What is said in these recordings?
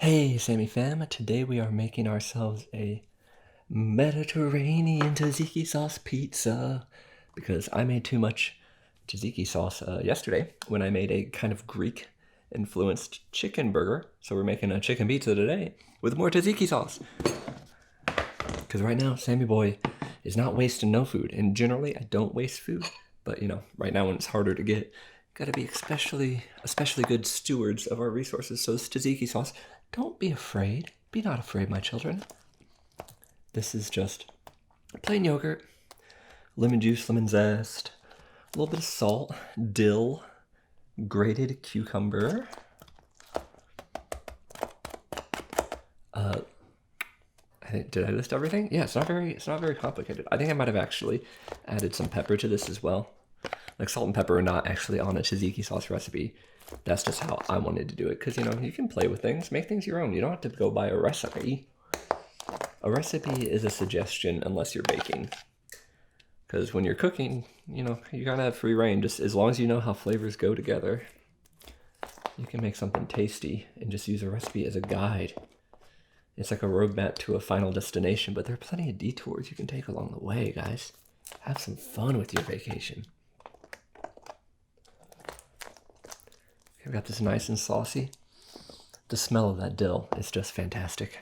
Hey Sammy fam, today we are making ourselves a Mediterranean tzatziki sauce pizza because I made too much tzatziki sauce yesterday when I made a kind of Greek influenced chicken burger. So we're making a chicken pizza today with more tzatziki sauce. Because right now, Sammy Boy is not wasting no food, and generally I don't waste food, but you know, right now when it's harder to get, gotta be especially good stewards of our resources. So this tzatziki sauce, don't be afraid. Be not afraid, my children. This is just plain yogurt, lemon juice, lemon zest, a little bit of salt, dill, grated cucumber. Did I list everything? Yeah, it's not very complicated. I think I might have actually added some pepper to this as well. Like salt and pepper are not actually on a tzatziki sauce recipe. That's just how I wanted to do it. Because, you know, you can play with things, make things your own. You don't have to go buy a recipe. A recipe is a suggestion unless you're baking. Because when you're cooking, you know, you gotta have free reign. Just as long as you know how flavors go together, you can make something tasty and just use a recipe as a guide. It's like a roadmap to a final destination, but there are plenty of detours you can take along the way, guys. Have some fun with your vacation. I've got this nice and saucy. The smell of that dill is just fantastic.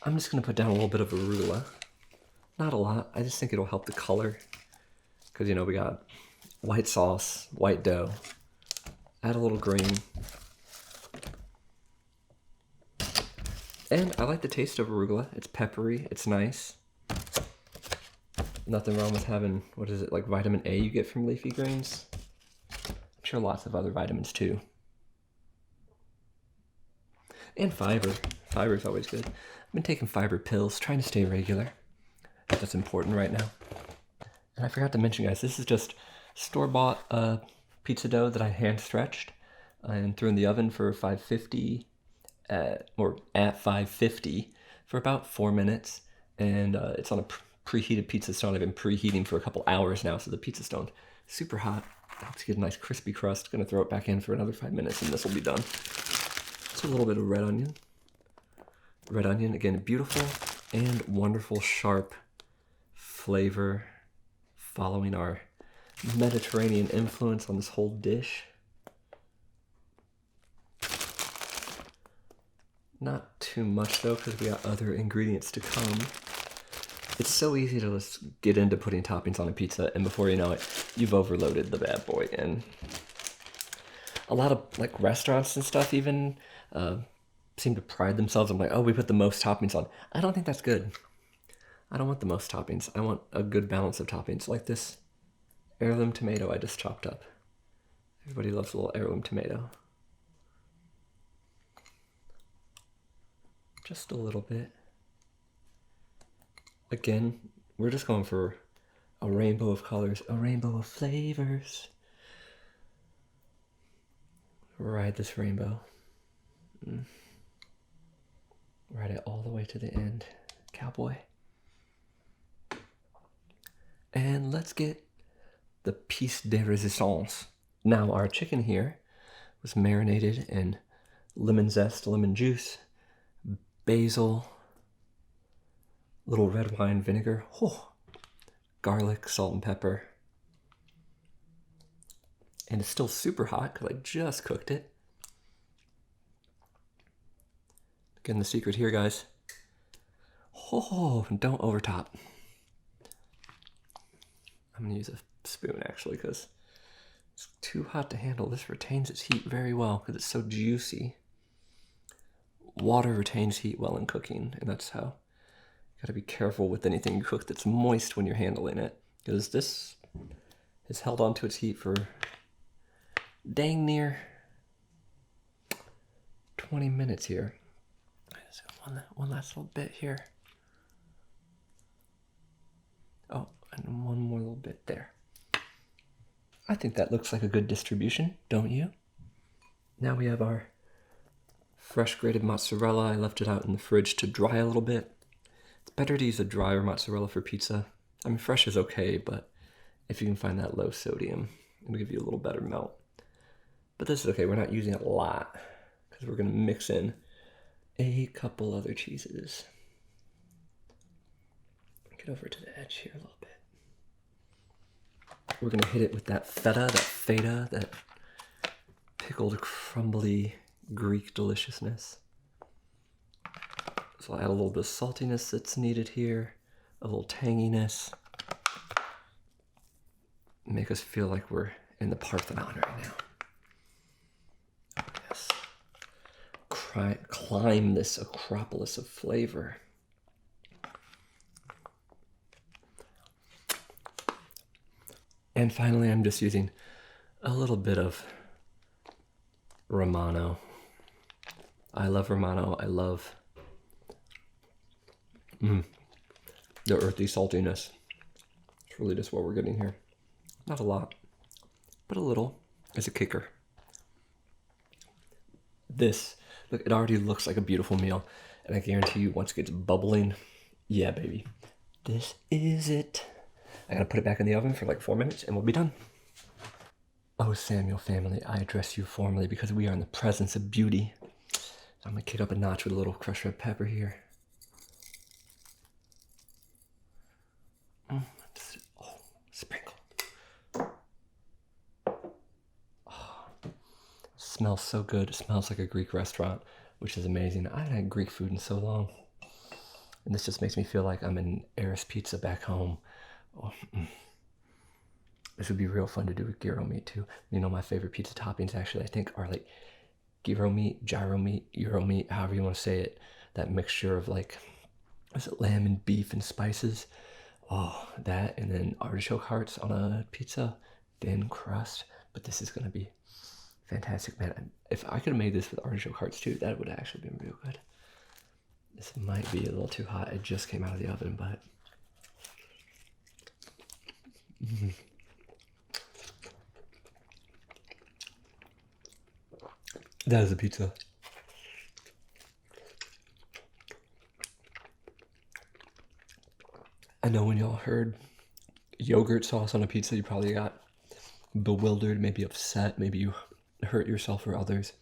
I'm just gonna put down a little bit of arugula. Not a lot, I just think it'll help the color. Because, you know, we got white sauce, white dough. Add a little green. And I like the taste of arugula. It's peppery, it's nice. Nothing wrong with having, what is it, like vitamin A you get from leafy greens? I'm sure lots of other vitamins too. And fiber. Fiber is always good. I've been taking fiber pills, trying to stay regular. That's important right now. And I forgot to mention, guys, this is just store-bought pizza dough that I hand stretched and threw in the oven for 550 at 550 for about 4 minutes. And it's on a preheated pizza stone. I've been preheating for a couple hours now, so the pizza stone's super hot. Helps get a nice crispy crust. Gonna throw it back in for another 5 minutes and this will be done. Just a little bit of red onion. Red onion, again, beautiful and wonderful sharp flavor following our Mediterranean influence on this whole dish. Not too much though, because we got other ingredients to come. It's so easy to just get into putting toppings on a pizza, and before you know it, you've overloaded the bad boy. And a lot of like restaurants and stuff even seem to pride themselves on like, oh, we put the most toppings on. I don't think that's good. I don't want the most toppings. I want a good balance of toppings, like this heirloom tomato I just chopped up. Everybody loves a little heirloom tomato. Just a little bit. Again, we're just going for a rainbow of colors, a rainbow of flavors. Ride this rainbow. Ride it all the way to the end, cowboy. And let's get the piece de resistance. Now our chicken here was marinated in lemon zest, lemon juice, basil, little red wine vinegar, garlic, salt, and pepper. And it's still super hot because I just cooked it. Again, the secret here, guys. Don't overtop. I'm gonna use a spoon actually because it's too hot to handle. This retains its heat very well because it's so juicy. Water retains heat well in cooking, and that's how you gotta be careful with anything you cook that's moist when you're handling it, because this has held on to its heat for dang near 20 minutes here. One last little bit here. Oh, and one more little bit there. I think that looks like a good distribution, don't you? Now we have our fresh grated mozzarella. I left it out in the fridge to dry a little bit. It's better to use a drier mozzarella for pizza. I mean, fresh is okay, but if you can find that low sodium, it'll give you a little better melt. But this is okay, we're not using it a lot because we're gonna mix in a couple other cheeses. Get over to the edge here a little bit. We're gonna hit it with that feta, that pickled, crumbly Greek deliciousness. So I'll add a little bit of saltiness that's needed here, a little tanginess. Make us feel like we're in the Parthenon right now. Oh, yes. Climb this acropolis of flavor. And finally, I'm just using a little bit of Romano. I love Romano. I love the earthy saltiness. It's really just what we're getting here. Not a lot, but a little is a kicker. This, look, it already looks like a beautiful meal. And I guarantee you, once it gets bubbling, yeah, baby, this is it. I gotta put it back in the oven for like 4 minutes and we'll be done. Oh, Samuel family, I address you formally because we are in the presence of beauty. I'm gonna kick up a notch with a little crushed red pepper here. Sprinkle. Oh, smells so good. It smells like a Greek restaurant, which is amazing. I haven't had Greek food in so long. And this just makes me feel like I'm in Eris Pizza back home. Oh, This would be real fun to do with gyro meat too. You know, my favorite pizza toppings actually, I think, are like gyro meat, gyro meat, however you want to say it. That mixture of like, is it lamb and beef and spices? Oh, that, and then artichoke hearts on a pizza, thin crust. But this is gonna be fantastic, man. If I could have made this with artichoke hearts too, that would have actually been real good. This might be a little too hot. It just came out of the oven, but that is a pizza. I know when y'all heard yogurt sauce on a pizza, you probably got bewildered, maybe upset, maybe you hurt yourself or others.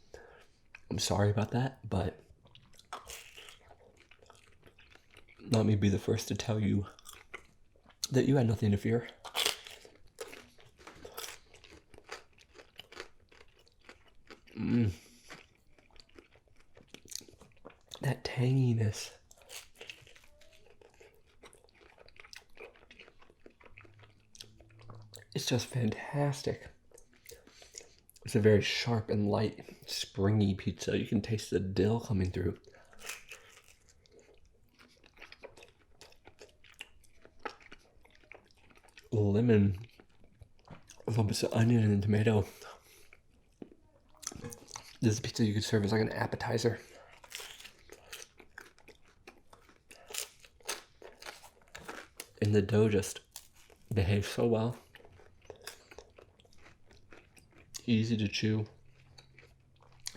I'm sorry about that, but let me be the first to tell you that you had nothing to fear. That tanginess. It's just fantastic. It's a very sharp and light, springy pizza. You can taste the dill coming through. Lemon, a little bit of onion and tomato. This is a pizza you could serve as like an appetizer. And the dough just behaves so well. Easy to chew.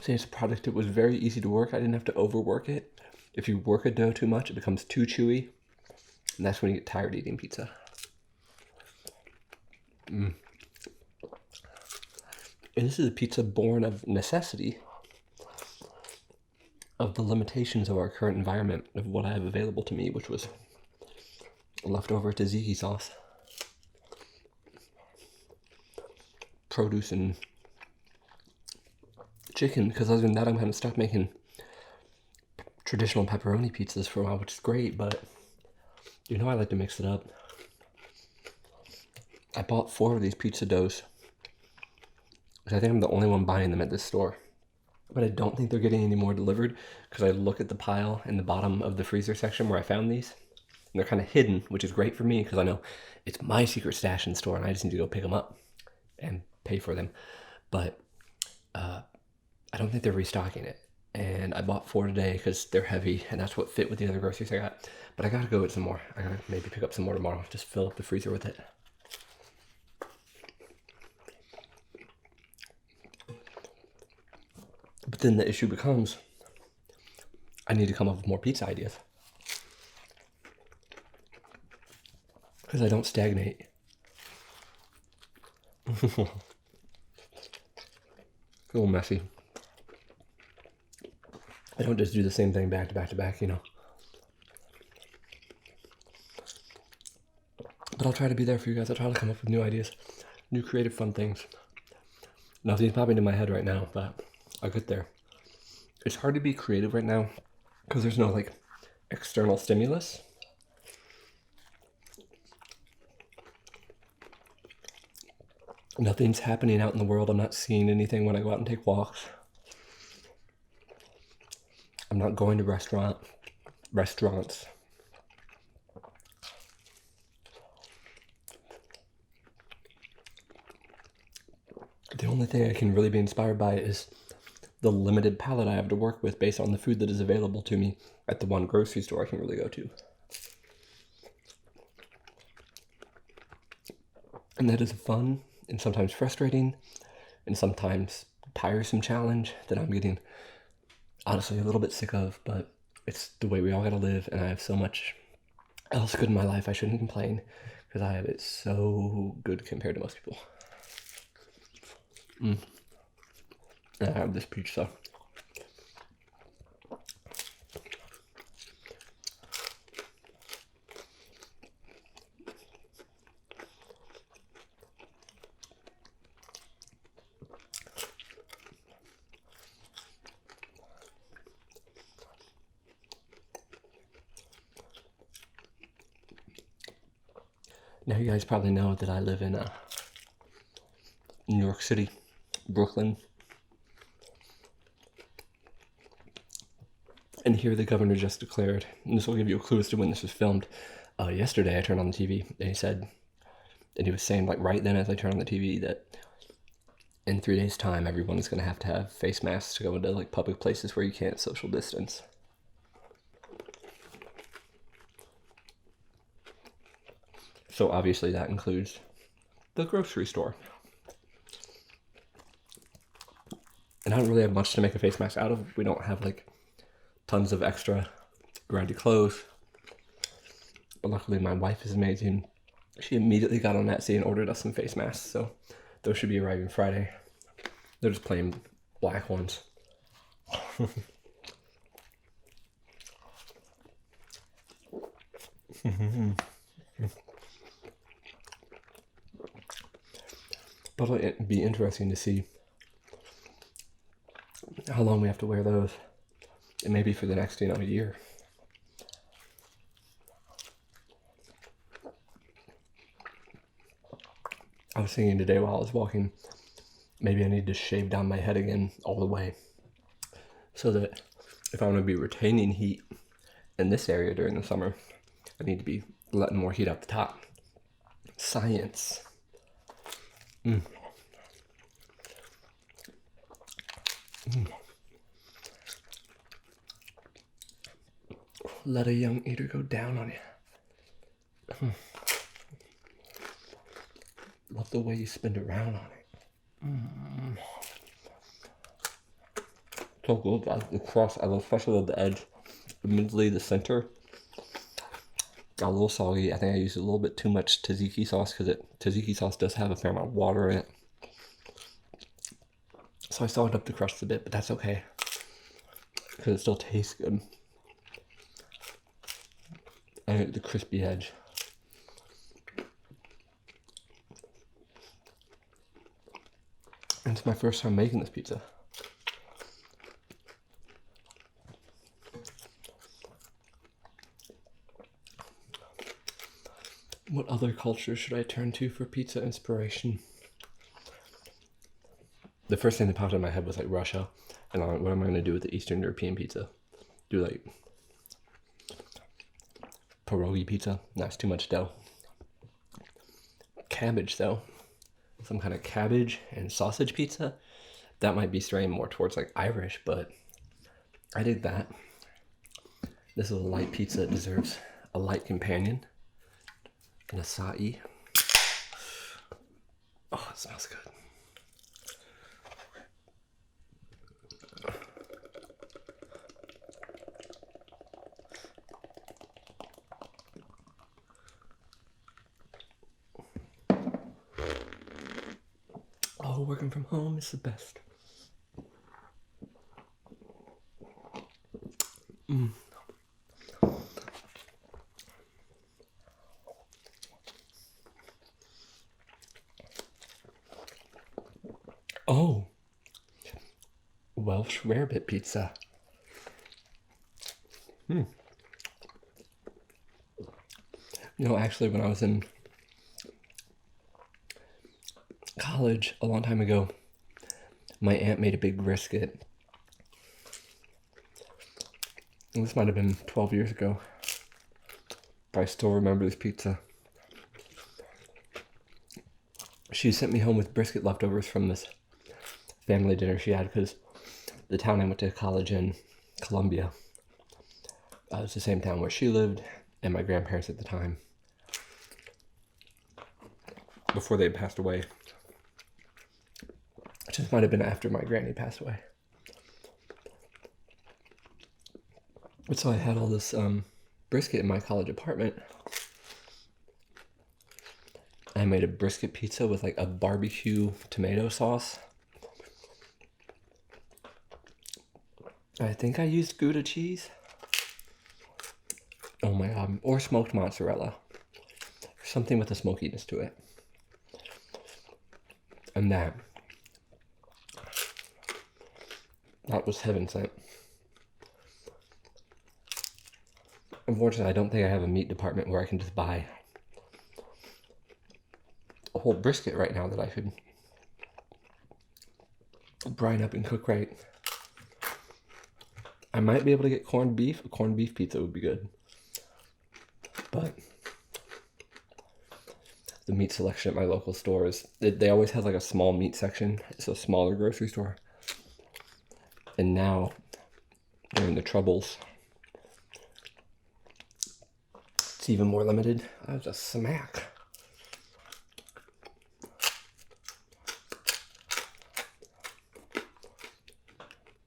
See, it's a product that was very easy to work. I didn't have to overwork it. If you work a dough too much, it becomes too chewy. And that's when you get tired eating pizza. And this is a pizza born of necessity, of the limitations of our current environment, of what I have available to me, which was leftover tzatziki sauce, produce, and chicken. Because other than that, I'm kind of stuck making traditional pepperoni pizzas for a while, which is great, but you know I like to mix it up. I bought 4 of these pizza doughs. I think I'm the only one buying them at this store. But I don't think they're getting any more delivered because I look at the pile in the bottom of the freezer section where I found these. And they're kind of hidden, which is great for me because I know it's my secret stash in the store and I just need to go pick them up and pay for them. But I don't think they're restocking it. And I bought 4 today because they're heavy and that's what fit with the other groceries I got. But I gotta go get some more. I gotta maybe pick up some more tomorrow. Just fill up the freezer with it. But then the issue becomes, I need to come up with more pizza ideas. Because I don't stagnate. a little messy. I don't just do the same thing back to back to back, you know. But I'll try to be there for you guys. I'll try to come up with new ideas, new creative fun things. Nothing's popping in my head right now, but I'll get there. It's hard to be creative right now because there's no like external stimulus. Nothing's happening out in the world. I'm not seeing anything when I go out and take walks. I'm not going to restaurants. The only thing I can really be inspired by is the limited palette I have to work with based on the food that is available to me at the one grocery store I can really go to. And that is a fun and sometimes frustrating and sometimes tiresome challenge that I'm getting honestly a little bit sick of, but it's the way we all gotta live, and I have so much else good in my life I shouldn't complain because I have it so good compared to most people. And I have this pizza. Now you guys probably know that I live in New York City, Brooklyn. And here the governor just declared, and this will give you a clue as to when this was filmed. Yesterday I turned on the TV and he was saying like right then as I turned on the TV that in 3 days time everyone is going to have face masks to go into like public places where you can't social distance. So obviously that includes the grocery store. And I don't really have much to make a face mask out of. We don't have like tons of extra grungy clothes. But luckily my wife is amazing. She immediately got on Etsy and ordered us some face masks. So those should be arriving Friday. They're just plain black ones. But it'd be interesting to see how long we have to wear those, and maybe for the next, year. I was thinking today while I was walking, maybe I need to shave down my head again all the way, so that if I want to be retaining heat in this area during the summer, I need to be letting more heat out the top. Science. Let a young eater go down on you. Love the way you spin around on it. So good. The crust, I especially love the edge. Admittedly, the center got a little soggy. I think I used a little bit too much tzatziki sauce because tzatziki sauce does have a fair amount of water in it. So I sawed up the crust a bit, but that's okay because it still tastes good. And the crispy edge. And it's my first time making this pizza. What other culture should I turn to for pizza inspiration? The first thing that popped in my head was like Russia. And what am I going to do with the Eastern European pizza? Do like pierogi pizza. That's too much dough. Cabbage though. Some kind of cabbage and sausage pizza. That might be straying more towards like Irish, but I dig that. This is a light pizza. It deserves a light companion. An acai. Oh, it smells good. Oh, working from home is the best. Oh, Welsh rarebit pizza. Actually, when I was in college a long time ago, my aunt made a big brisket. And this might have been 12 years ago. But I still remember this pizza. She sent me home with brisket leftovers from this family dinner she had because the town I went to college in, Columbia, was the same town where she lived and my grandparents at the time, before they had passed away. It just might have been after my granny passed away. But so I had all this brisket in my college apartment. I made a brisket pizza with like a barbecue tomato sauce. I think I used Gouda cheese. Oh my god. Or smoked mozzarella. Something with a smokiness to it. And that was heaven sent. Unfortunately, I don't think I have a meat department where I can just buy a whole brisket right now that I could brine up and cook right. I might be able to get corned beef. A corned beef pizza would be good. But the meat selection at my local stores, they always have like a small meat section. It's a smaller grocery store. And now, during the Troubles, it's even more limited. That was a smack.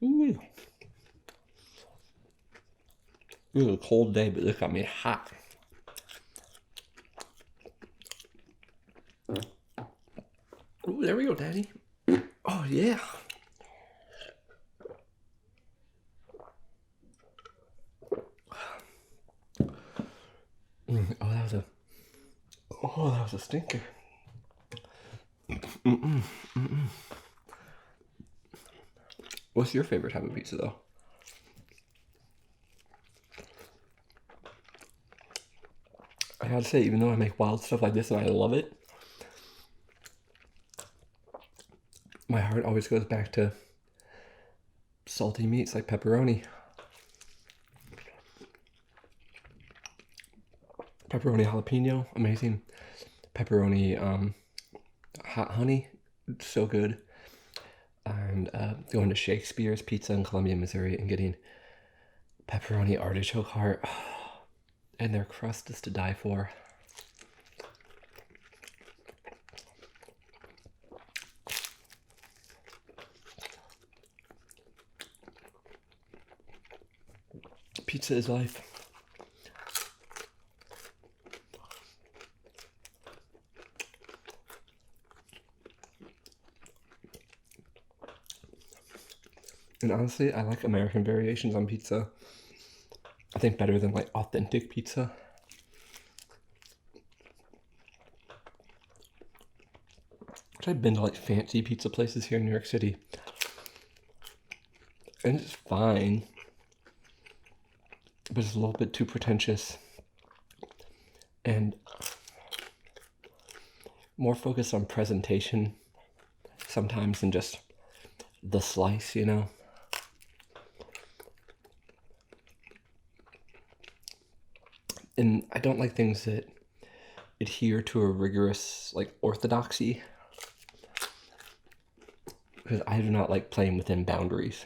Ooh. It was a cold day, but this got me hot. Ooh, there we go, Daddy. Oh, yeah. Oh, that was a stinker. What's your favorite type of pizza, though? I gotta say, even though I make wild stuff like this and I love it, my heart always goes back to salty meats like pepperoni. Pepperoni jalapeno, amazing. Pepperoni hot honey, so good. And going to Shakespeare's Pizza in Columbia, Missouri and getting pepperoni artichoke heart. And their crust is to die for. Pizza is life. And honestly, I like American variations on pizza. I think better than like authentic pizza. I've been to like fancy pizza places here in New York City. And it's fine. But it's a little bit too pretentious. And more focused on presentation sometimes than just the slice, you know? And I don't like things that adhere to a rigorous, like, orthodoxy. Because I do not like playing within boundaries.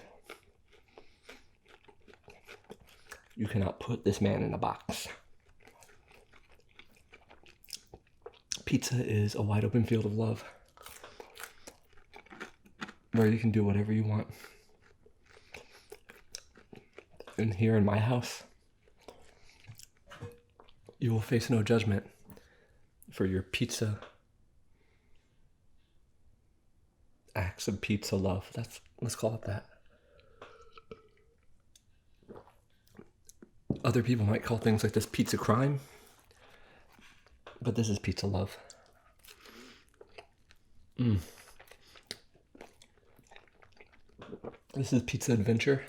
You cannot put this man in a box. Pizza is a wide open field of love. Where you can do whatever you want. And here in my house, you will face no judgment for your pizza acts of pizza love. Let's call it that. Other people might call things like this pizza crime, but this is pizza love. This is pizza adventure.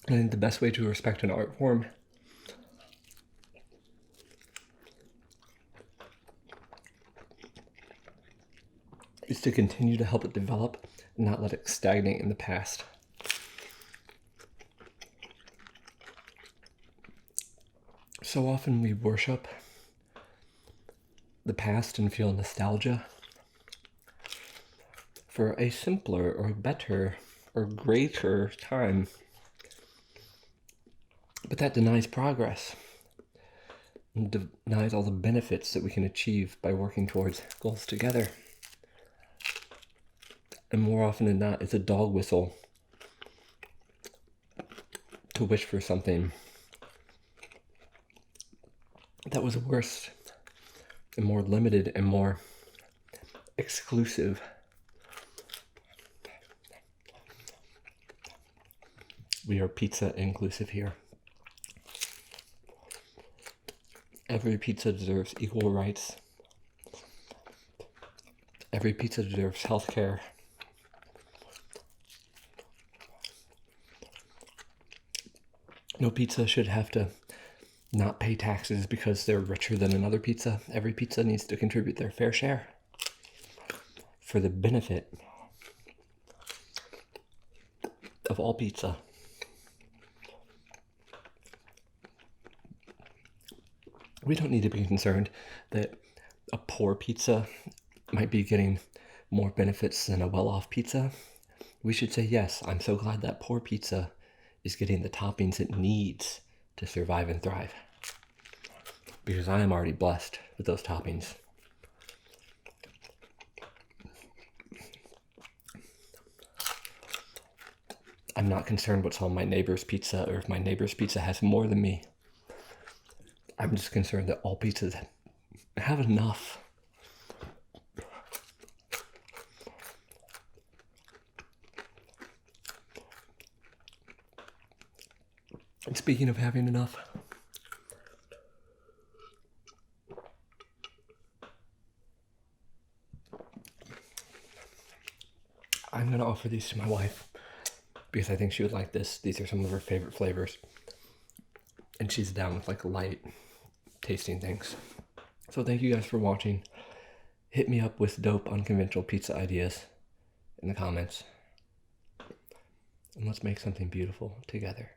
I think the best way to respect an art form is to continue to help it develop and not let it stagnate in the past. So often we worship the past and feel nostalgia for a simpler or better or greater time. But that denies progress and denies all the benefits that we can achieve by working towards goals together. And more often than not, it's a dog whistle to wish for something that was worse and more limited and more exclusive. We are pizza inclusive here. Every pizza deserves equal rights. Every pizza deserves health care. No pizza should have to not pay taxes because they're richer than another pizza. Every pizza needs to contribute their fair share for the benefit of all pizza. We don't need to be concerned that a poor pizza might be getting more benefits than a well-off pizza. We should say, yes, I'm so glad that poor pizza is getting the toppings it needs to survive and thrive, because I am already blessed with those toppings. I'm not concerned what's on my neighbor's pizza or if my neighbor's pizza has more than me. I'm just concerned that all pizzas have enough. And speaking of having enough, I'm going to offer these to my wife because I think she would like this. These are some of her favorite flavors. And she's down with like light tasting things. So thank you guys for watching. Hit me up with dope unconventional pizza ideas in the comments. And let's make something beautiful together.